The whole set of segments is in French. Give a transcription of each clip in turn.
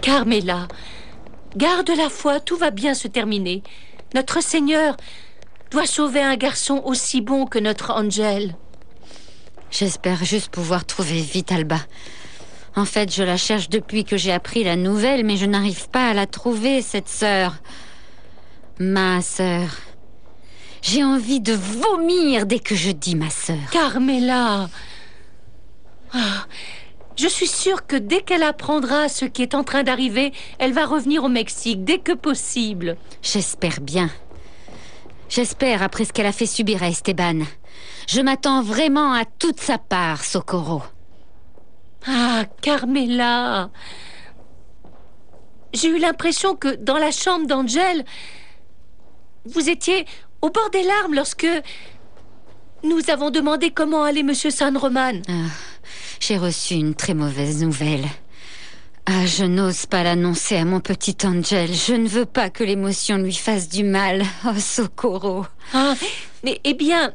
Carmela, garde la foi, tout va bien se terminer. Notre Seigneur doit sauver un garçon aussi bon que notre Angel. J'espère juste pouvoir trouver vite Alba. En fait, je la cherche depuis que j'ai appris la nouvelle, mais je n'arrive pas à la trouver, cette sœur. Ma sœur. J'ai envie de vomir dès que je dis ma sœur. Carmela, je suis sûre que dès qu'elle apprendra ce qui est en train d'arriver, elle va revenir au Mexique, dès que possible. J'espère bien. J'espère, après ce qu'elle a fait subir à Esteban. Je m'attends vraiment à toute sa part, Socorro. Ah, Carmela, j'ai eu l'impression que dans la chambre d'Angel, vous étiez au bord des larmes lorsque nous avons demandé comment allait Monsieur San Roman. J'ai reçu une très mauvaise nouvelle. Je n'ose pas l'annoncer à mon petit Angel. Je ne veux pas que l'émotion lui fasse du mal. Oh, Socorro. Mais, eh bien,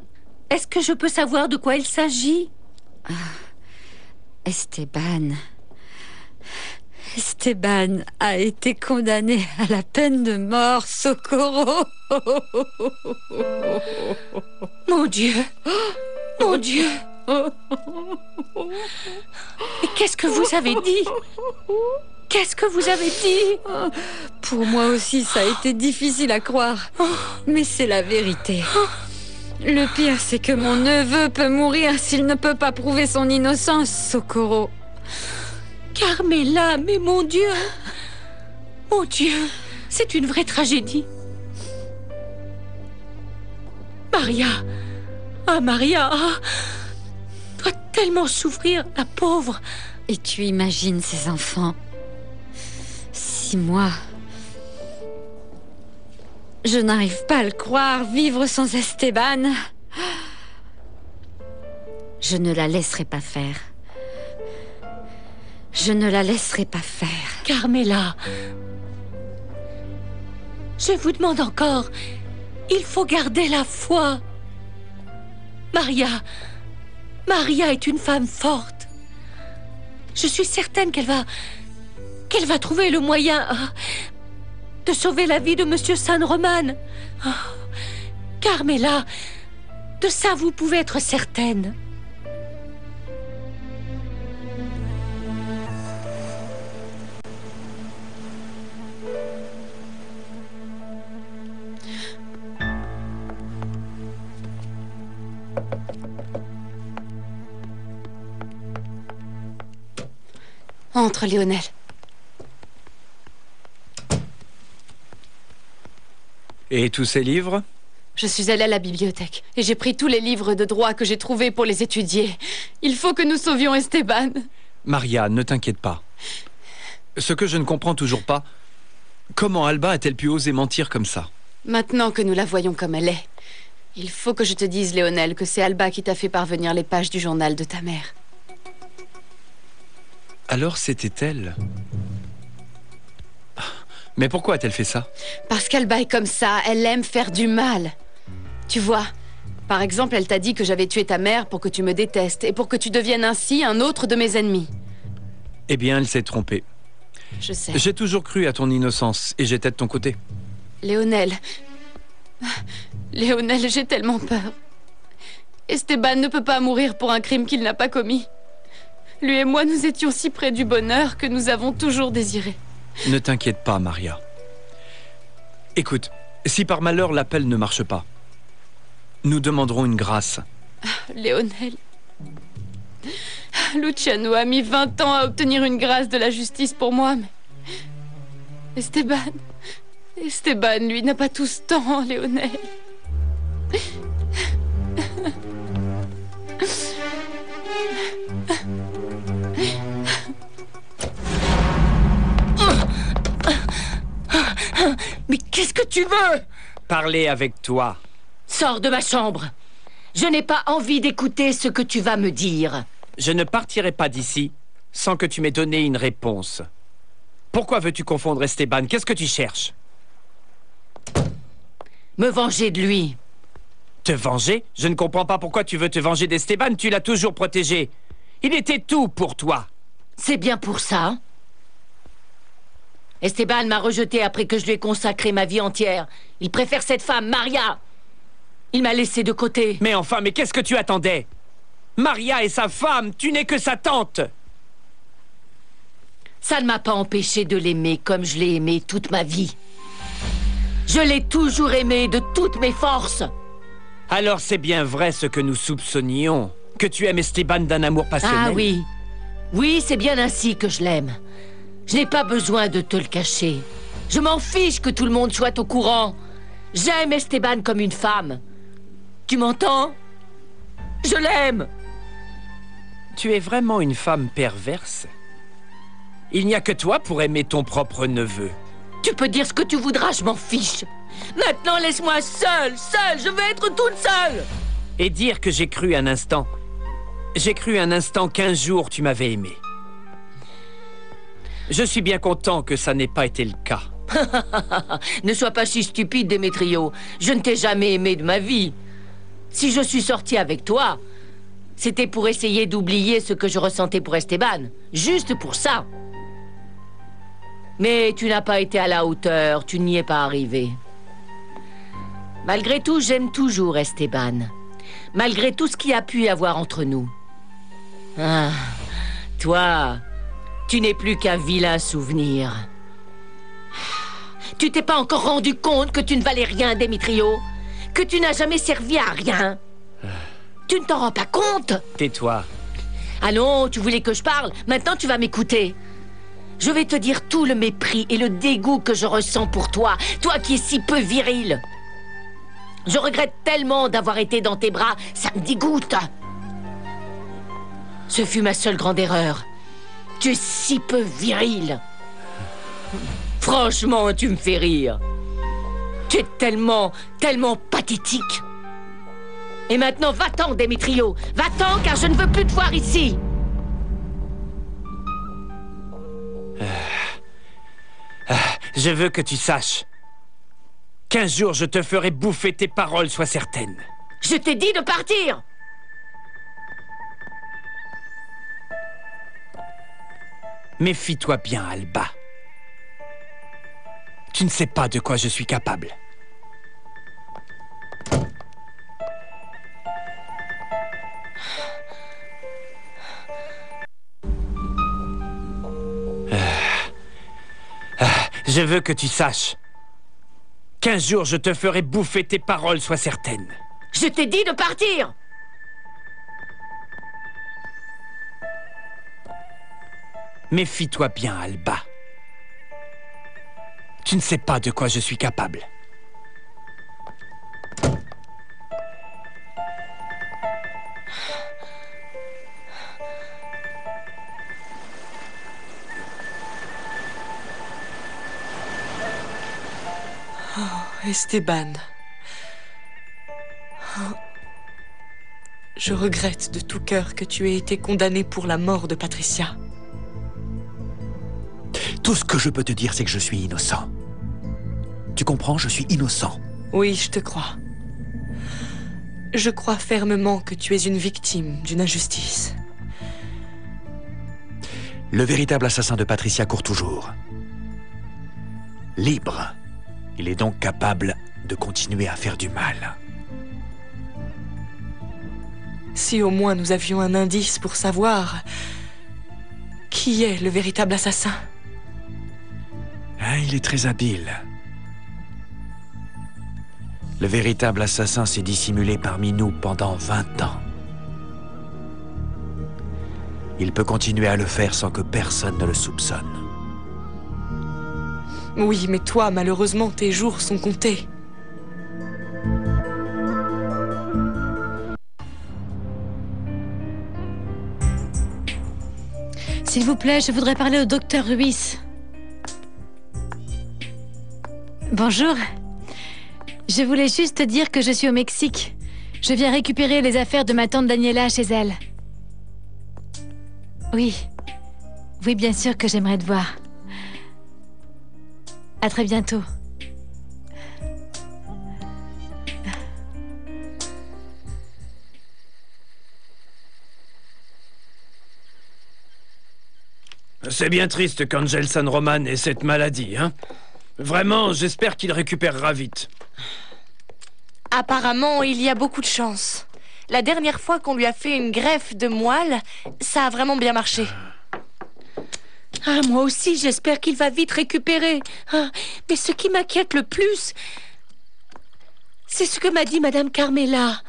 est-ce que je peux savoir de quoi il s'agit? Esteban a été condamné à la peine de mort, Socorro. Mon Dieu! Mon Dieu! Mais qu'est-ce que vous avez dit? Qu'est-ce que vous avez dit? Pour moi aussi, ça a été difficile à croire. Mais c'est la vérité. Le pire, c'est que mon neveu peut mourir s'il ne peut pas prouver son innocence, Socorro. Carmela, mais mon Dieu! Mon Dieu! C'est une vraie tragédie. Maria! Maria! Doit tellement souffrir, la pauvre. Et tu imagines ces enfants? 6 mois. Je n'arrive pas à le croire, vivre sans Esteban. Je ne la laisserai pas faire. Je ne la laisserai pas faire. Carmela, je vous demande encore, il faut garder la foi. Maria est une femme forte. Je suis certaine qu'elle va trouver le moyen de sauver la vie de Monsieur San Roman. Carmela, de ça vous pouvez être certaine. Entre, Léonel. Et tous ces livres? Je suis allée à la bibliothèque et j'ai pris tous les livres de droit que j'ai trouvés pour les étudier. Il faut que nous sauvions Esteban. Maria, ne t'inquiète pas. Ce que je ne comprends toujours pas, comment Alba a-t-elle pu oser mentir comme ça? Maintenant que nous la voyons comme elle est, il faut que je te dise, Léonel, que c'est Alba qui t'a fait parvenir les pages du journal de ta mère. Alors c'était elle. Mais pourquoi a-t-elle fait ça? Parce qu'Alba est comme ça, elle aime faire du mal. Tu vois, par exemple, elle t'a dit que j'avais tué ta mère pour que tu me détestes et pour que tu deviennes ainsi un autre de mes ennemis. Eh bien, elle s'est trompée. Je sais. J'ai toujours cru à ton innocence et j'étais de ton côté. Léonel, j'ai tellement peur. Esteban ne peut pas mourir pour un crime qu'il n'a pas commis. Lui et moi, nous étions si près du bonheur que nous avons toujours désiré. Ne t'inquiète pas, Maria. Écoute, si par malheur l'appel ne marche pas, nous demanderons une grâce. Léonel, Luciano a mis 20 ans à obtenir une grâce de la justice pour moi, mais... Esteban, lui, n'a pas tout ce temps, Léonel. Mais qu'est-ce que tu veux? Parler avec toi. Sors de ma chambre. Je n'ai pas envie d'écouter ce que tu vas me dire. Je ne partirai pas d'ici sans que tu m'aies donné une réponse. Pourquoi veux-tu confondre Esteban? Qu'est-ce que tu cherches? Me venger de lui. Te venger? Je ne comprends pas pourquoi tu veux te venger d'Esteban. Tu l'as toujours protégé. Il était tout pour toi. C'est bien pour ça. Esteban m'a rejeté après que je lui ai consacré ma vie entière. Il préfère cette femme, Maria. Il m'a laissé de côté. Mais enfin, mais qu'est-ce que tu attendais? Maria est sa femme, tu n'es que sa tante. Ça ne m'a pas empêché de l'aimer comme je l'ai aimé toute ma vie. Je l'ai toujours aimé de toutes mes forces. Alors c'est bien vrai ce que nous soupçonnions, que tu aimes Esteban d'un amour passionnel. Ah oui. Oui, c'est bien ainsi que je l'aime. Je n'ai pas besoin de te le cacher. Je m'en fiche que tout le monde soit au courant. J'aime Esteban comme une femme. Tu m'entends? Je l'aime. Tu es vraiment une femme perverse. Il n'y a que toi pour aimer ton propre neveu. Tu peux dire ce que tu voudras, je m'en fiche. Maintenant, laisse-moi seule, je veux être toute seule. Et dire que j'ai cru un instant qu'un jour tu m'avais aimé. Je suis bien content que ça n'ait pas été le cas. Ne sois pas si stupide, Démétrio. Je ne t'ai jamais aimé de ma vie. Si je suis sortie avec toi, c'était pour essayer d'oublier ce que je ressentais pour Esteban. Juste pour ça. Mais tu n'as pas été à la hauteur, tu n'y es pas arrivé. Malgré tout, j'aime toujours Esteban. Malgré tout ce qu'il y a pu y avoir entre nous. Ah, toi, tu n'es plus qu'un vilain souvenir. Tu t'es pas encore rendu compte que tu ne valais rien, Démétrio? Que tu n'as jamais servi à rien? Tu ne t'en rends pas compte? Tais-toi. Allons, tu voulais que je parle, maintenant tu vas m'écouter. Je vais te dire tout le mépris et le dégoût que je ressens pour toi, toi qui es si peu viril. Je regrette tellement d'avoir été dans tes bras, ça me dégoûte. Ce fut ma seule grande erreur. Tu es si peu viril. Franchement, tu me fais rire. Tu es tellement pathétique. Et maintenant, va-t'en, Démétrio. Va-t'en, car je ne veux plus te voir ici. Je veux que tu saches qu'un jour je te ferai bouffer tes paroles, sois certaine. Je t'ai dit de partir. Méfie-toi bien, Alba. Tu ne sais pas de quoi je suis capable. Je veux que tu saches qu'un jour je te ferai bouffer tes paroles, sois certaine. Je t'ai dit de partir. Méfie-toi bien, Alba. Tu ne sais pas de quoi je suis capable. Esteban. Je regrette de tout cœur que tu aies été condamné pour la mort de Patricia. Tout ce que je peux te dire, c'est que je suis innocent. Tu comprends? Je suis innocent. Oui, je te crois. Je crois fermement que tu es une victime d'une injustice. Le véritable assassin de Patricia court toujours. Libre. Il est donc capable de continuer à faire du mal. Si au moins nous avions un indice pour savoir qui est le véritable assassin. Ah, il est très habile. Le véritable assassin s'est dissimulé parmi nous pendant 20 ans. Il peut continuer à le faire sans que personne ne le soupçonne. Oui, mais toi, malheureusement, tes jours sont comptés. S'il vous plaît, je voudrais parler au docteur Ruiz. Bonjour. Je voulais juste te dire que je suis au Mexique. Je viens récupérer les affaires de ma tante Daniela chez elle. Oui. Oui, bien sûr que j'aimerais te voir. À très bientôt. C'est bien triste qu'Angel San Roman ait cette maladie, hein? Vraiment, j'espère qu'il récupérera vite. Apparemment, il y a beaucoup de chance. La dernière fois qu'on lui a fait une greffe de moelle, ça a vraiment bien marché. Ah, moi aussi, j'espère qu'il va vite récupérer. Ah, mais ce qui m'inquiète le plus, c'est ce que m'a dit Madame Carmela.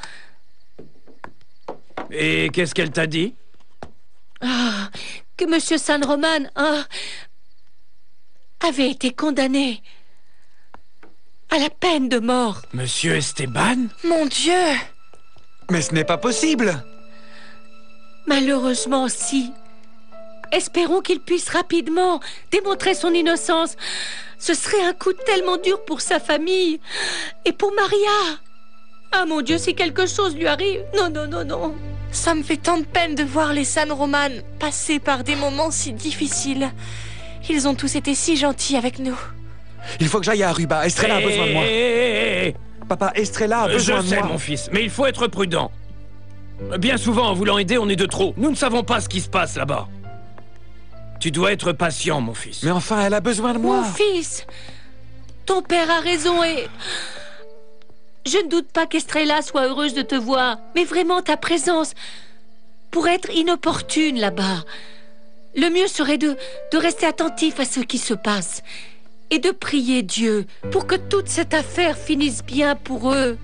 Et qu'est-ce qu'elle t'a dit? Ah, que Monsieur San Roman avait été condamné à la peine de mort. Monsieur Esteban? Mon Dieu! Mais ce n'est pas possible! Malheureusement, si. Espérons qu'il puisse rapidement démontrer son innocence. Ce serait un coup tellement dur pour sa famille et pour Maria. Ah mon Dieu, si quelque chose lui arrive. Non, non, non, non. Ça me fait tant de peine de voir les San Roman passer par des moments si difficiles. Ils ont tous été si gentils avec nous. Il faut que j'aille à Aruba. Estrella a besoin de moi. Papa, Estrella a besoin de moi. Je sais, mon fils, mais il faut être prudent. Bien souvent, en voulant aider, on est de trop. Nous ne savons pas ce qui se passe là-bas. Tu dois être patient, mon fils. Mais enfin, elle a besoin de moi. Mon fils, ton père a raison et... Je ne doute pas qu'Estrella soit heureuse de te voir, mais vraiment ta présence pourrait être inopportune là-bas. Le mieux serait de rester attentif à ce qui se passe et de prier Dieu pour que toute cette affaire finisse bien pour eux.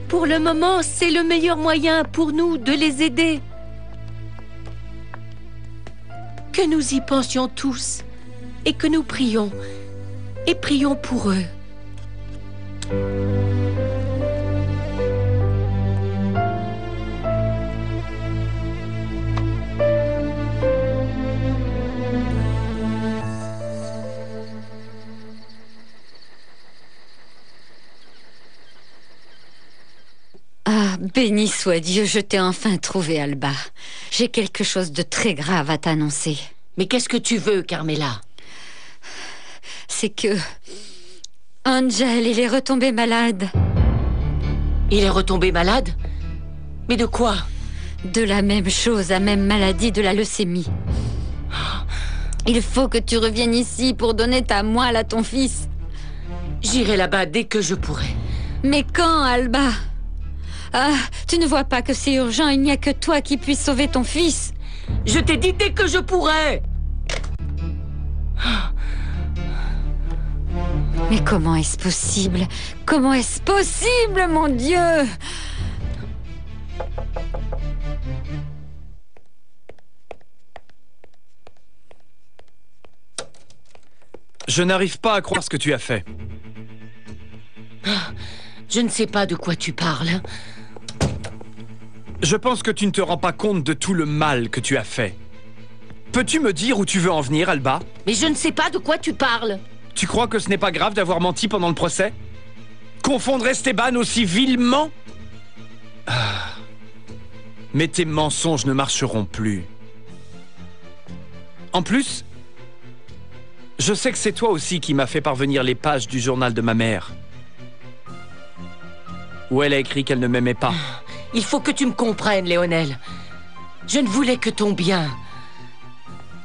Pour le moment, c'est le meilleur moyen pour nous de les aider. Que nous y pensions tous et que nous prions et prions pour eux. Ah, béni soit Dieu, je t'ai enfin trouvé, Alba. J'ai quelque chose de très grave à t'annoncer. Mais qu'est-ce que tu veux, Carmela? C'est que... Angel, il est retombé malade. Il est retombé malade? Mais de quoi? De la même chose, la même maladie, de la leucémie. Il faut que tu reviennes ici pour donner ta moelle à ton fils. J'irai là-bas dès que je pourrai. Mais quand, Alba? Ah, tu ne vois pas que c'est urgent, il n'y a que toi qui puisse sauver ton fils. Je t'ai dit dès que je pourrai. Mais comment est-ce possible? Comment est-ce possible, mon Dieu? Je n'arrive pas à croire ce que tu as fait. Je ne sais pas de quoi tu parles. Je pense que tu ne te rends pas compte de tout le mal que tu as fait. Peux-tu me dire où tu veux en venir, Alba? Mais je ne sais pas de quoi tu parles. Tu crois que ce n'est pas grave d'avoir menti pendant le procès? Confondre Esteban aussi vilement? Ah. Mais tes mensonges ne marcheront plus. En plus, je sais que c'est toi aussi qui m'as fait parvenir les pages du journal de ma mère, où elle a écrit qu'elle ne m'aimait pas. Il faut que tu me comprennes, Léonel. Je ne voulais que ton bien.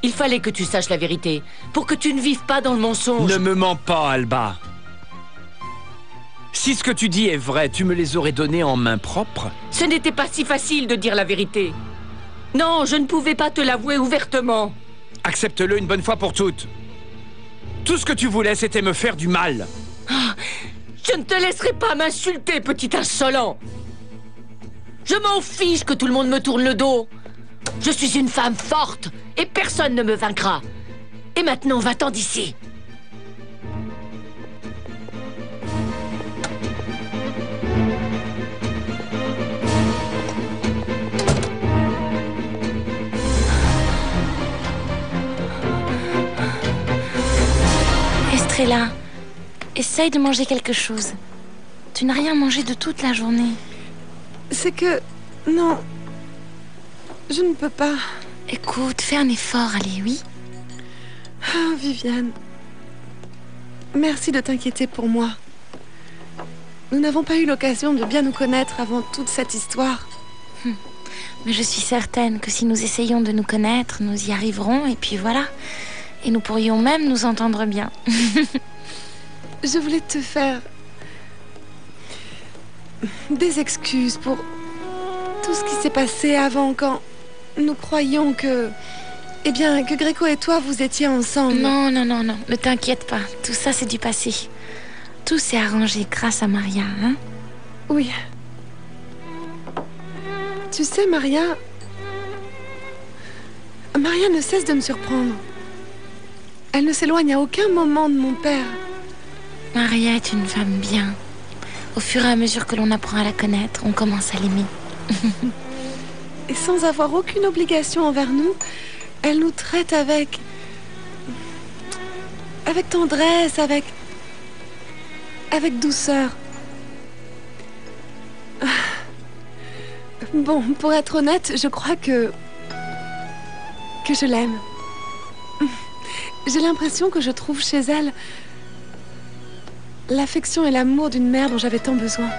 Il fallait que tu saches la vérité, pour que tu ne vives pas dans le mensonge. Ne me mens pas, Alba. Si ce que tu dis est vrai, tu me les aurais donnés en main propre? Ce n'était pas si facile de dire la vérité. Non, je ne pouvais pas te l'avouer ouvertement. Accepte-le une bonne fois pour toutes. Tout ce que tu voulais, c'était me faire du mal. Ah, je ne te laisserai pas m'insulter, petit insolent. Je m'en fiche que tout le monde me tourne le dos. Je suis une femme forte et personne ne me vaincra. Et maintenant, va-t'en d'ici. Estrella, essaye de manger quelque chose. Tu n'as rien mangé de toute la journée. C'est que... Non. Je ne peux pas. Écoute, fais un effort, allez, oui? Ah, Viviane. Merci de t'inquiéter pour moi. Nous n'avons pas eu l'occasion de bien nous connaître avant toute cette histoire. Mais je suis certaine que si nous essayons de nous connaître, nous y arriverons, et puis voilà. Et nous pourrions même nous entendre bien. Je voulais te faire des excuses pour tout ce qui s'est passé avant, quand nous croyions que... Eh bien, que Gréco et toi, vous étiez ensemble. Non, non, non, non. Ne t'inquiète pas. Tout ça, c'est du passé. Tout s'est arrangé grâce à Maria, hein? Oui. Tu sais, Maria ne cesse de me surprendre. Elle ne s'éloigne à aucun moment de mon père. Maria est une femme bien. Au fur et à mesure que l'on apprend à la connaître, on commence à l'aimer. Et sans avoir aucune obligation envers nous, elle nous traite avec tendresse, avec douceur. Bon, pour être honnête, je crois que je l'aime. J'ai l'impression que je trouve chez elle l'affection et l'amour d'une mère dont j'avais tant besoin.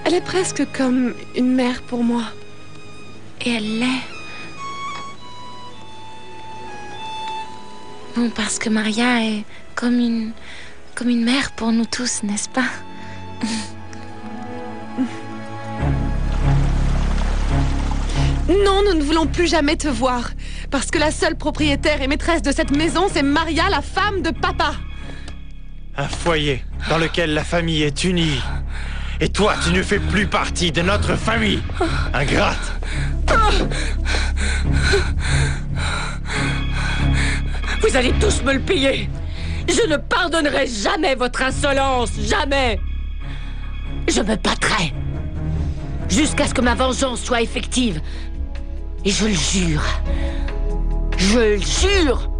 Elle est presque comme une mère pour moi. Et elle l'est. Bon, parce que Maria est comme une mère pour nous tous, n'est-ce pas? Non, nous ne voulons plus jamais te voir. Parce que la seule propriétaire et maîtresse de cette maison, c'est Maria, la femme de papa. Un foyer dans lequel la famille est unie. Et toi, tu ne fais plus partie de notre famille. Ingrate. Vous allez tous me le payer. Je ne pardonnerai jamais votre insolence, jamais. Je me battrai jusqu'à ce que ma vengeance soit effective. Et je le jure. Je le jure.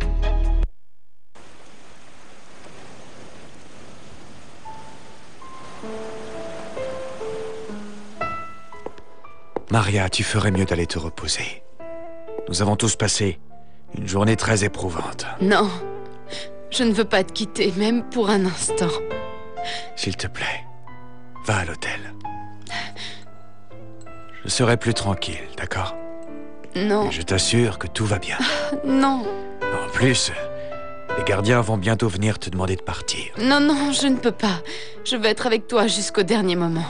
Maria, tu ferais mieux d'aller te reposer. Nous avons tous passé une journée très éprouvante. Non, je ne veux pas te quitter, même pour un instant. S'il te plaît, va à l'hôtel. Je serai plus tranquille, d'accord? Non. Et je t'assure que tout va bien. Non. En plus, les gardiens vont bientôt venir te demander de partir. Non, non, je ne peux pas. Je veux être avec toi jusqu'au dernier moment.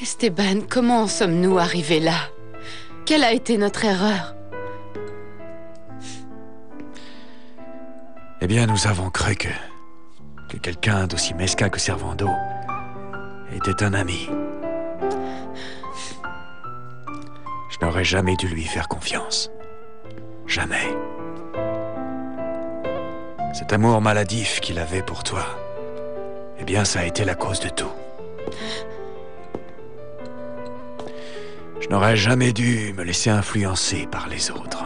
Esteban, comment en sommes-nous arrivés là? Quelle a été notre erreur? Eh bien, nous avons cru que quelqu'un d'aussi mesquin que Servando était un ami. Je n'aurais jamais dû lui faire confiance. Jamais. Cet amour maladif qu'il avait pour toi, eh bien, ça a été la cause de tout. Je n'aurais jamais dû me laisser influencer par les autres.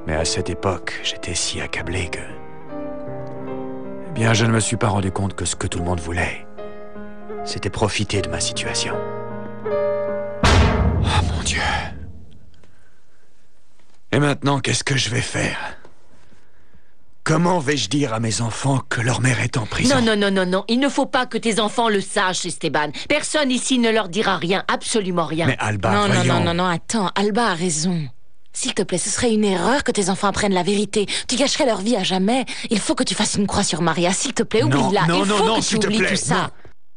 Mais à cette époque, j'étais si accablé que... Eh bien, je ne me suis pas rendu compte que ce que tout le monde voulait, c'était profiter de ma situation. Oh mon Dieu! Et maintenant, qu'est-ce que je vais faire? Comment vais-je dire à mes enfants que leur mère est en prison? Non, non, non, non, non. Il ne faut pas que tes enfants le sachent, Esteban. Personne ici ne leur dira rien, absolument rien. Mais Alba, Non, voyons... non, non, non, non, attends. Alba a raison. S'il te plaît, ce serait une erreur que tes enfants apprennent la vérité. Tu gâcherais leur vie à jamais. Il faut que tu fasses une croix sur Maria. S'il te plaît, oublie-la. Non, Il non, faut non, que tu s'il te oublies plaît. tout ça.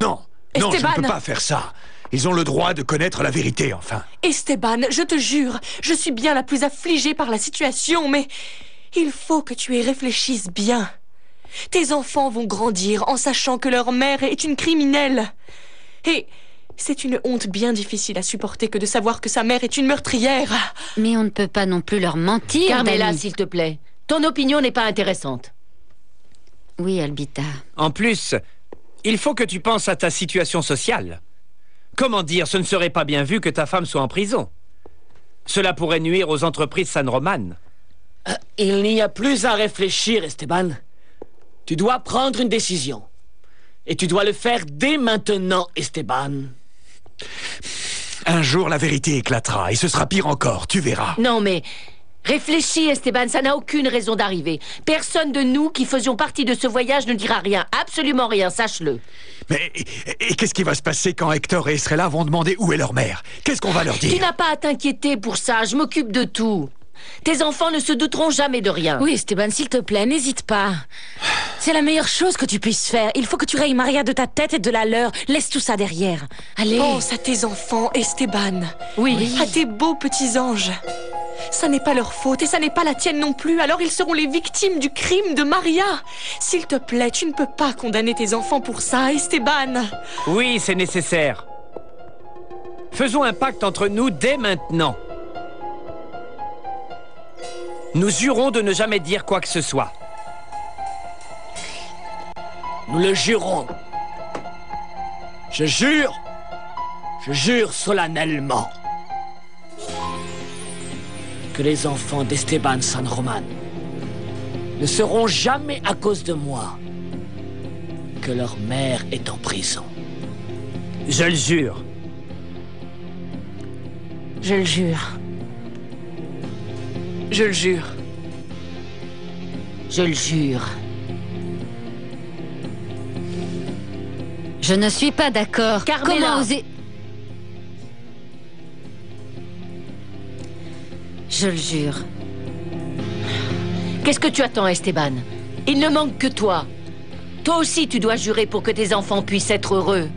Non, non, je Esteban. ne peux pas faire ça. Ils ont le droit de connaître la vérité, enfin. Esteban, je te jure, je suis bien la plus affligée par la situation, mais il faut que tu y réfléchisses bien. Tes enfants vont grandir en sachant que leur mère est une criminelle. Et c'est une honte bien difficile à supporter que de savoir que sa mère est une meurtrière. Mais on ne peut pas non plus leur mentir, Carmela, Dani. s'il te plaît. Ton opinion n'est pas intéressante. Oui, Albita. En plus, il faut que tu penses à ta situation sociale. Comment dire, ce ne serait pas bien vu que ta femme soit en prison. Cela pourrait nuire aux entreprises San Roman. Il n'y a plus à réfléchir, Esteban. Tu dois prendre une décision. Et tu dois le faire dès maintenant, Esteban. Un jour, la vérité éclatera, et ce sera pire encore, tu verras. Non, mais Réfléchis, Esteban, ça n'a aucune raison d'arriver. Personne de nous qui faisions partie de ce voyage ne dira rien, absolument rien, sache-le. Mais et qu'est-ce qui va se passer quand Hector et Estrella vont demander où est leur mère? Qu'est-ce qu'on va leur dire? Tu n'as pas à t'inquiéter pour ça, je m'occupe de tout. Tes enfants ne se douteront jamais de rien. Oui, Esteban, s'il te plaît, n'hésite pas. C'est la meilleure chose que tu puisses faire. Il faut que tu rayes Maria de ta tête et de la leur. Laisse tout ça derrière. Allez. Pense à tes enfants, Esteban. Oui. À tes beaux petits anges. Ça n'est pas leur faute et ça n'est pas la tienne non plus. Alors ils seront les victimes du crime de Maria. S'il te plaît, tu ne peux pas condamner tes enfants pour ça, Esteban. Oui, c'est nécessaire. Faisons un pacte entre nous dès maintenant. Nous jurons de ne jamais dire quoi que ce soit. Nous le jurons. Je jure solennellement que les enfants d'Esteban San Roman ne seront jamais à cause de moi que leur mère est en prison. Je le jure. Je le jure. Je le jure. Je le jure. Je ne suis pas d'accord. Carmela. Comment oser... Je le jure. Qu'est-ce que tu attends, Esteban? Il ne manque que toi. Toi aussi, tu dois jurer pour que tes enfants puissent être heureux.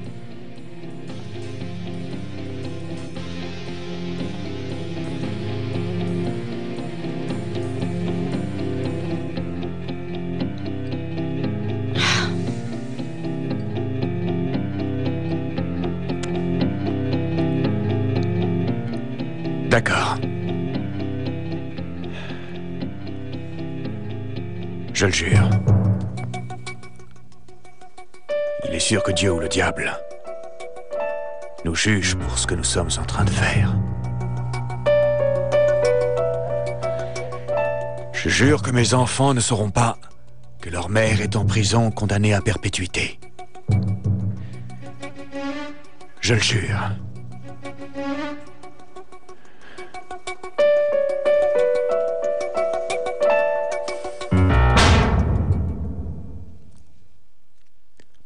D'accord. Je le jure. Il est sûr que Dieu ou le diable nous juge pour ce que nous sommes en train de faire. Je jure que mes enfants ne sauront pas que leur mère est en prison condamnée à perpétuité. Je le jure.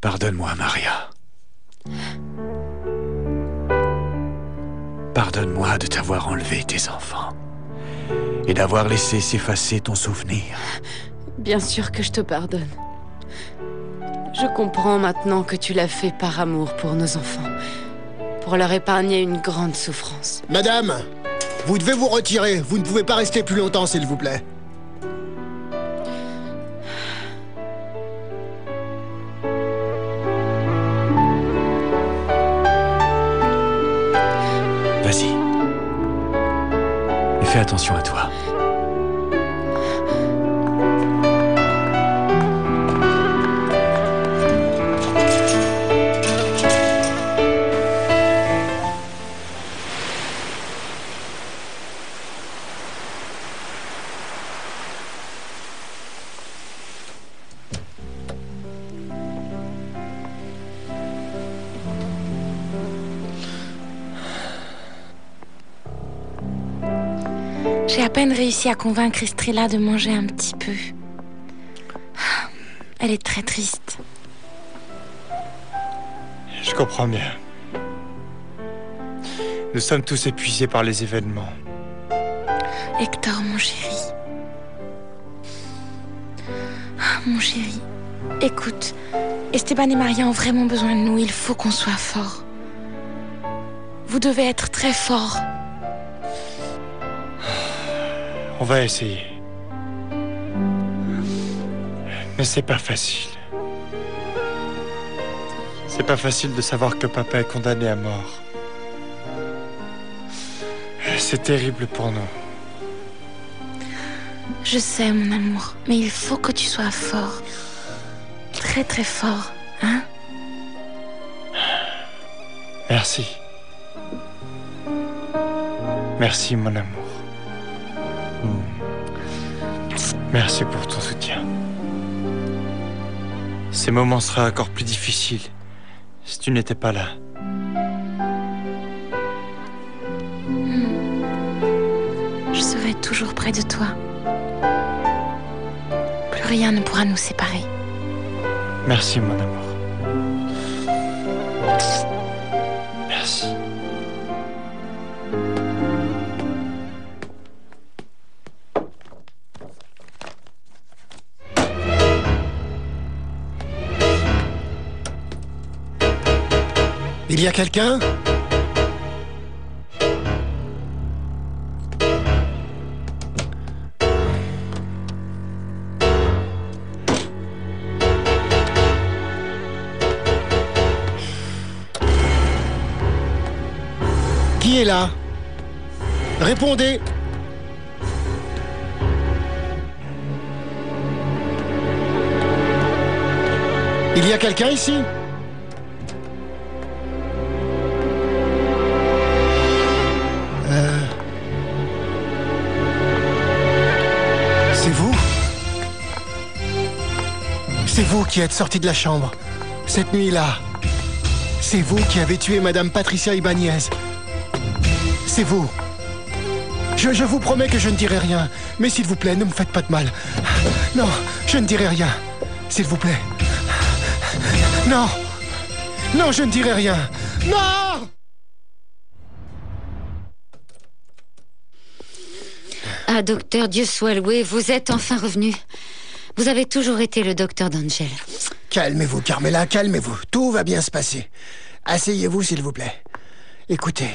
Pardonne-moi, Maria. Pardonne-moi de t'avoir enlevé tes enfants et d'avoir laissé s'effacer ton souvenir. Bien sûr que je te pardonne. Je comprends maintenant que tu l'as fait par amour pour nos enfants, pour leur épargner une grande souffrance. Madame, vous devez vous retirer. Vous ne pouvez pas rester plus longtemps, s'il vous plaît. Vas-y. Et fais attention à toi. J'ai à peine réussi à convaincre Estrella de manger un petit peu. Elle est très triste. Je comprends bien. Nous sommes tous épuisés par les événements. Hector, mon chéri. Mon chéri, écoute, Esteban et Maria ont vraiment besoin de nous. Il faut qu'on soit forts. Vous devez être très forts. On va essayer. Mais c'est pas facile. C'est pas facile de savoir que papa est condamné à mort. C'est terrible pour nous. Je sais, mon amour, mais il faut que tu sois fort. Très, très fort, hein? Merci. Merci, mon amour. Merci pour ton soutien. Ces moments seraient encore plus difficiles si tu n'étais pas là. Je serai toujours toujours près de toi. Plus rien ne pourra nous séparer. Merci, mon amour. Merci. Il y a quelqu'un? Qui est là? Répondez! Il y a quelqu'un ici? C'est vous? C'est vous qui êtes sorti de la chambre, cette nuit-là. C'est vous qui avez tué Madame Patricia Ibanez. C'est vous. Je vous promets que je ne dirai rien. Mais s'il vous plaît, ne me faites pas de mal. Non, je ne dirai rien. S'il vous plaît. Non. Non, je ne dirai rien. Non! Ah, docteur, Dieu soit loué, vous êtes enfin revenu. Vous avez toujours été le docteur d'Angel. Calmez-vous, Carmela, calmez-vous. Tout va bien se passer. Asseyez-vous, s'il vous plaît. Écoutez,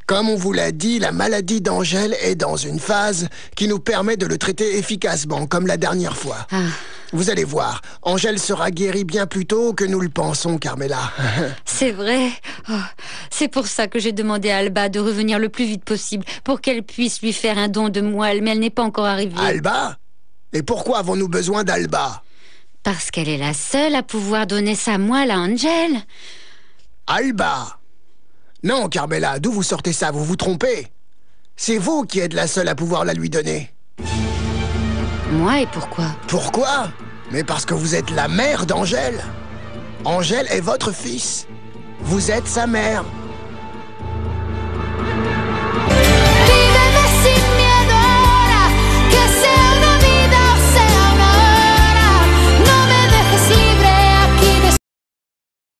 comme on vous l'a dit, la maladie d'Angel est dans une phase qui nous permet de le traiter efficacement, comme la dernière fois. Ah. Vous allez voir, Angel sera guérie bien plus tôt que nous le pensons, Carmela. C'est vrai. Oh, c'est pour ça que j'ai demandé à Alba de revenir le plus vite possible, pour qu'elle puisse lui faire un don de moelle, mais elle n'est pas encore arrivée. Alba? Et pourquoi avons-nous besoin d'Alba? Parce qu'elle est la seule à pouvoir donner sa moelle à Angel. Alba? Non, Carmela, d'où vous sortez ça? Vous vous trompez. C'est vous qui êtes la seule à pouvoir la lui donner. Moi, et pourquoi? Pourquoi? Mais parce que vous êtes la mère d'Angel. Angel est votre fils. Vous êtes sa mère.